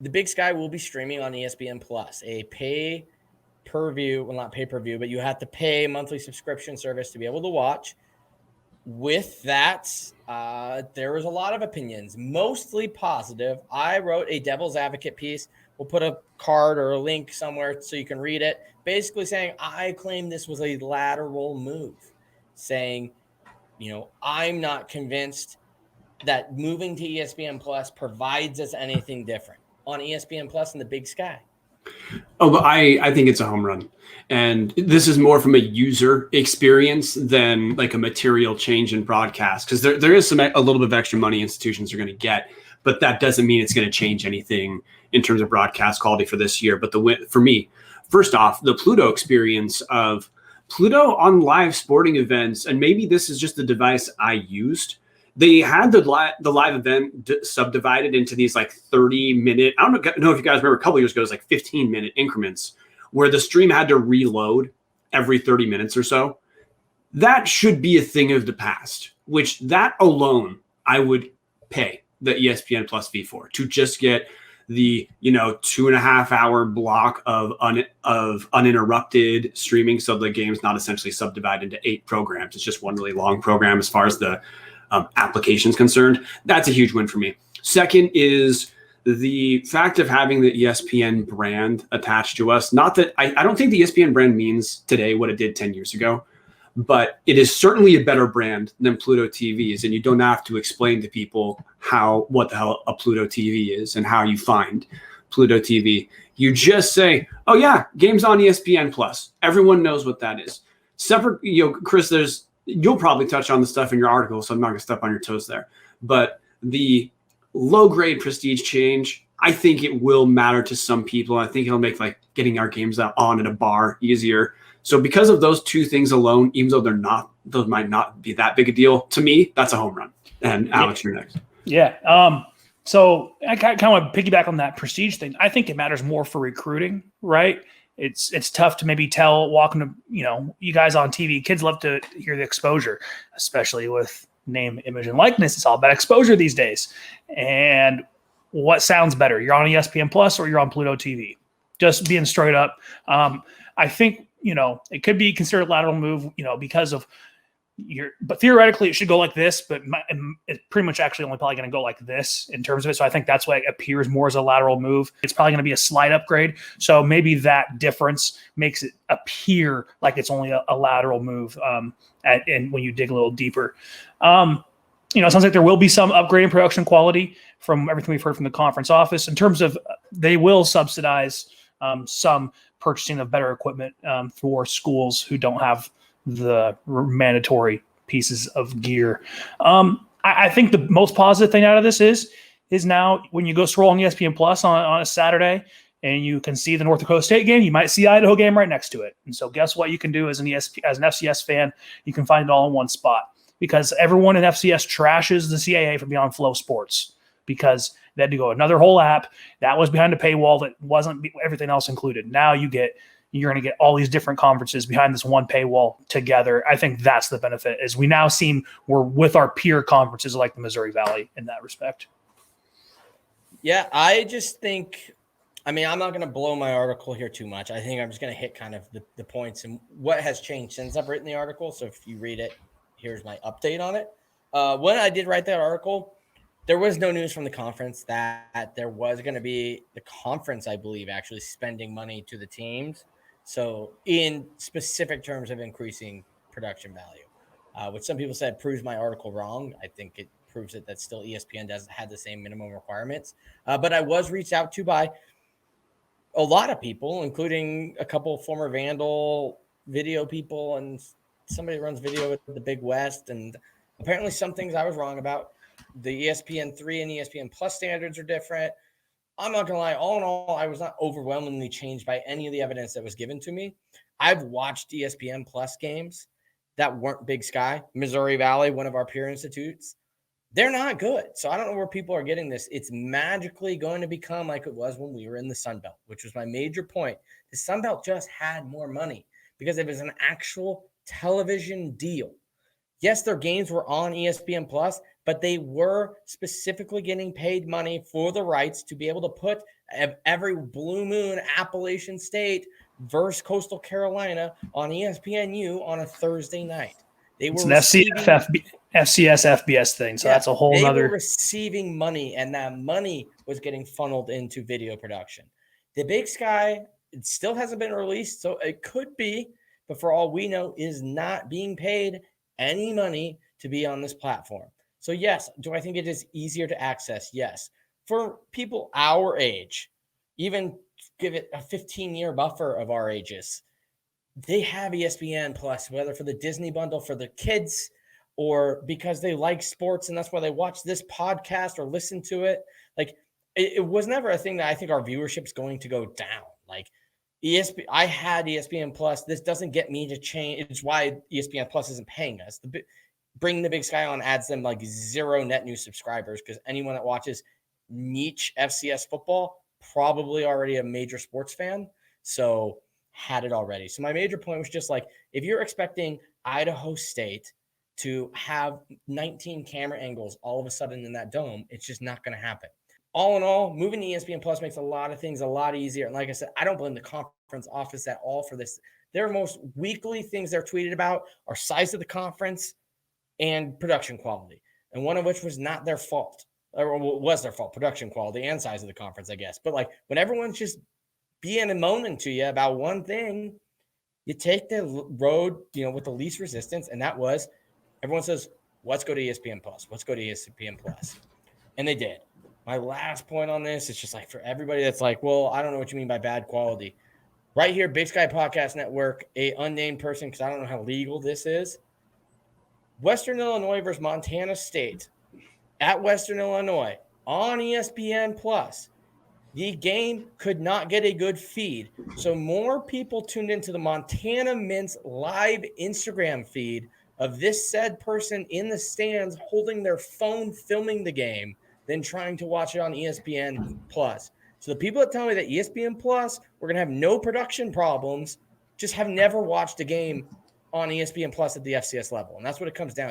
the Big Sky will be streaming on ESPN Plus, a pay-per-view, well, not pay-per-view, but you have to pay a monthly subscription service to be able to watch. With that, there was a lot of opinions, mostly positive. I wrote a devil's advocate piece. We'll put a card or a link somewhere so you can read it, basically saying I claim this was a lateral move, saying, I'm not convinced that moving to ESPN Plus provides us anything different on ESPN Plus in the Big Sky. Oh, but I think it's a home run. And this is more from a user experience than like a material change in broadcast, because there is a little bit of extra money institutions are going to get, but that doesn't mean it's going to change anything in terms of broadcast quality for this year. But for me, first off, the Pluto experience of Pluto on live sporting events, and maybe this is just the device I used. They had the live event subdivided into these like 30-minute, I don't know if you guys remember a couple years ago, it was like 15-minute increments where the stream had to reload every 30 minutes or so. That should be a thing of the past, which that alone I would pay the ESPN Plus fee for, to just get the 2.5 hour block of uninterrupted streaming, so the game's not essentially subdivided into 8 programs. It's just one really long program as far as the applications concerned. That's a huge win for me. Second is the fact of having the ESPN brand attached to us. Not that I don't think the ESPN brand means today what it did 10 years ago, but it is certainly a better brand than Pluto TVs. And you don't have to explain to people what the hell a Pluto TV is and how you find Pluto TV. You just say, oh yeah, games on ESPN Plus. Everyone knows what that is. Separate, Chris, you'll probably touch on the stuff in your article, so I'm not going to step on your toes there. But the low-grade prestige change, I think it will matter to some people. I think it'll make like getting our games on at a bar easier. So because of those two things alone, even though those might not be that big a deal, to me, that's a home run. And Alex, you're next. Yeah. So I kind of want to piggyback on that prestige thing. I think it matters more for recruiting, right? It's tough to maybe tell walking to, you guys on TV, kids love to hear the exposure, especially with name, image, and likeness. It's all about exposure these days. And what sounds better? You're on ESPN Plus or you're on Pluto TV? Just being straight up. I think, it could be considered a lateral move, because of but theoretically it should go like this, but it's pretty much actually only probably going to go like this in terms of it. So I think that's why it appears more as a lateral move. It's probably going to be a slight upgrade. So maybe that difference makes it appear like it's only a lateral move. And when you dig a little deeper, it sounds like there will be some upgrade in production quality from everything we've heard from the conference office in terms of they will subsidize some purchasing of better equipment for schools who don't have the mandatory pieces of gear. I think the most positive thing out of this is now when you go scroll on ESPN Plus on a Saturday and you can see the North Dakota State game, you might see Idaho game right next to it. And so guess what you can do as an FCS fan? You can find it all in one spot, because everyone in FCS trashes the CAA for being on Flow Sports because they had to go another whole app that was behind a paywall that wasn't everything else included. Now you're going to get all these different conferences behind this one paywall together. I think that's the benefit, is we now we're with our peer conferences like the Missouri Valley in that respect. Yeah, I just think, I'm not going to blow my article here too much. I think I'm just going to hit kind of the points and what has changed since I've written the article. So if you read it, here's my update on it. When I did write that article, there was no news from the conference that there was going to be the conference, I believe, actually spending money to the teams. So in specific terms of increasing production value, which some people said proves my article wrong. I think it proves it that still ESPN doesn't have the same minimum requirements. But I was reached out to by a lot of people, including a couple of former Vandal video people and somebody who runs video at the Big West. And apparently some things I was wrong about. The ESPN3 and ESPN Plus standards are different. I'm not going to lie. All in all, I was not overwhelmingly changed by any of the evidence that was given to me. I've watched ESPN Plus games that weren't Big Sky. Missouri Valley, one of our peer institutes, they're not good. So I don't know where people are getting this. It's magically going to become like it was when we were in the Sun Belt, which was my major point. The Sun Belt just had more money because it was an actual television deal. Yes, their games were on ESPN Plus, but they were specifically getting paid money for the rights to be able to put every Blue Moon Appalachian State versus Coastal Carolina on ESPNU on a Thursday night. They It's were an receiving FCS FBS thing, so that's a whole they nother. were receiving money, and that money was getting funneled into video production. The Big Sky, it still hasn't been released, so it could be, but for all we know, is not being paid any money to be on this platform. So yes, do I think it is easier to access? Yes. For people our age, even give it a 15-year buffer of our ages, they have ESPN Plus, whether for the Disney bundle for the kids or because they like sports and that's why they watch this podcast or listen to it. Like it was never a thing that I think our viewership is going to go down. Like I had ESPN Plus. This doesn't get me to change. It's why ESPN Plus isn't paying us. Bringing the Big Sky on adds them like 0 net new subscribers because anyone that watches niche FCS football probably already a major sports fan. So had it already. So my major point was just like, if you're expecting Idaho State to have 19 camera angles all of a sudden in that dome, it's just not going to happen. All in all, moving to ESPN Plus makes a lot of things a lot easier. And like I said, I don't blame the conference office at all for this. Their most weekly things they're tweeted about are size of the conference and production quality. And one of which was not their fault, or was their fault, production quality and size of the conference, I guess. But like when everyone's just being and moaning to you about one thing, you take the road, with the least resistance. And that was, everyone says, let's go to ESPN Plus. Let's go to ESPN Plus. And they did. My last point on this is just like for everybody that's like, well, I don't know what you mean by bad quality. Right here, Big Sky Podcast Network, a unnamed person, because I don't know how legal this is. Western Illinois versus Montana State at Western Illinois on ESPN Plus. The game could not get a good feed. So more people tuned into the Montana Mints live Instagram feed of this said person in the stands holding their phone filming the game than trying to watch it on ESPN Plus. So the people that tell me that ESPN Plus, we're going to have no production problems, just have never watched a game on ESPN Plus at the FCS level. And that's what it comes down to.